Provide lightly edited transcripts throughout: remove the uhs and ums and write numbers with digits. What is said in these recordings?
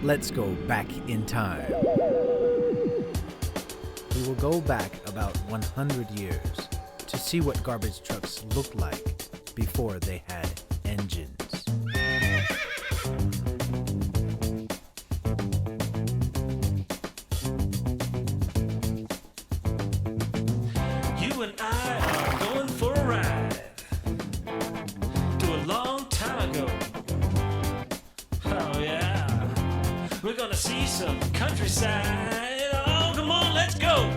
Let's go back in time. We will go back about 100 years to see what garbage trucks looked like before they had engines. You and I are going for a ride to a long time ago. Oh yeah, we're gonna see some countryside. Oh, come on, let's go.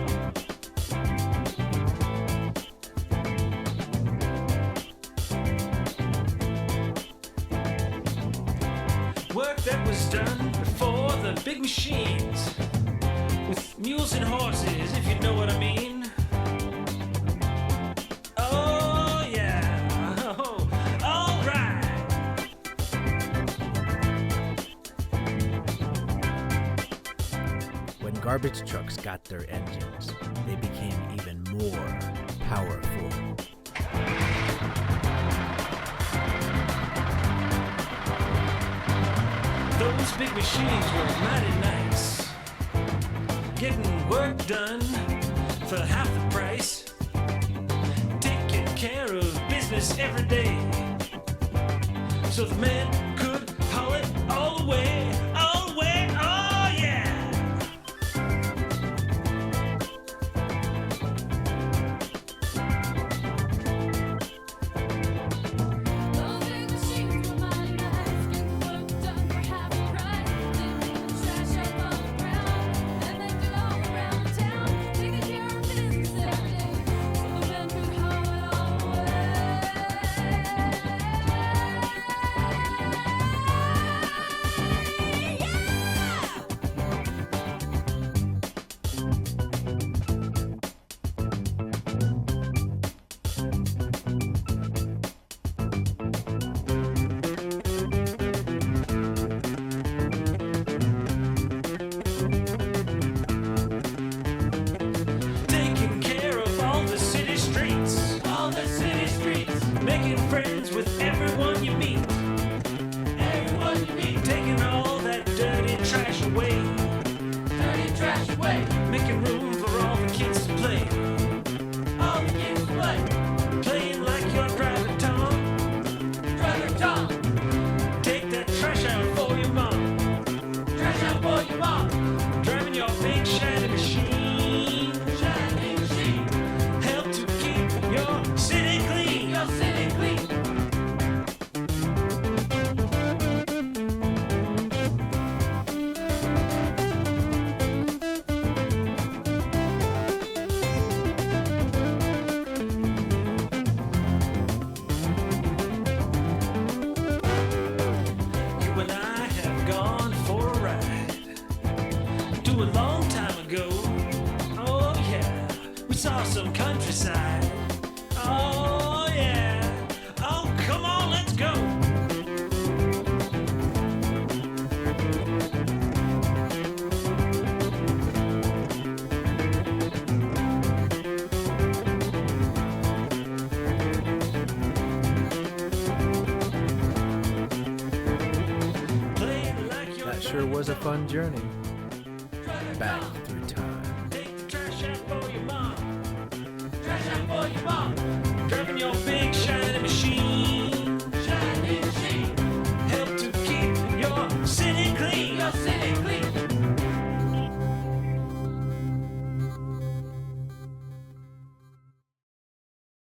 Work that was done before the big machines, with mules and horses, if you know what I mean. Oh yeah, oh, all right. When garbage trucks got their engines, they became even more powerful. Those big machines were mighty nice, getting work done for half the price, taking care of business every day, so the man could haul it all the way, oh yeah. Those big machines were mighty nice, getting work done for half the price, digging the trash up on the ground, and then go around town, taking care of business every day, so the men could haul it all Taking care of all the city streets, making friends with everyone you meet, taking all that dirty trash away, making room for all the kids to play, playing like you're driving Tom, take that trash out for your mom, driving your big shiny machine, help to keep your city clean. You and I have gone for a ride to a long time ago. Oh yeah, we saw some countryside. Oh yeah, oh come on, let's go. Playing like you're That sure was a fun journey back through time.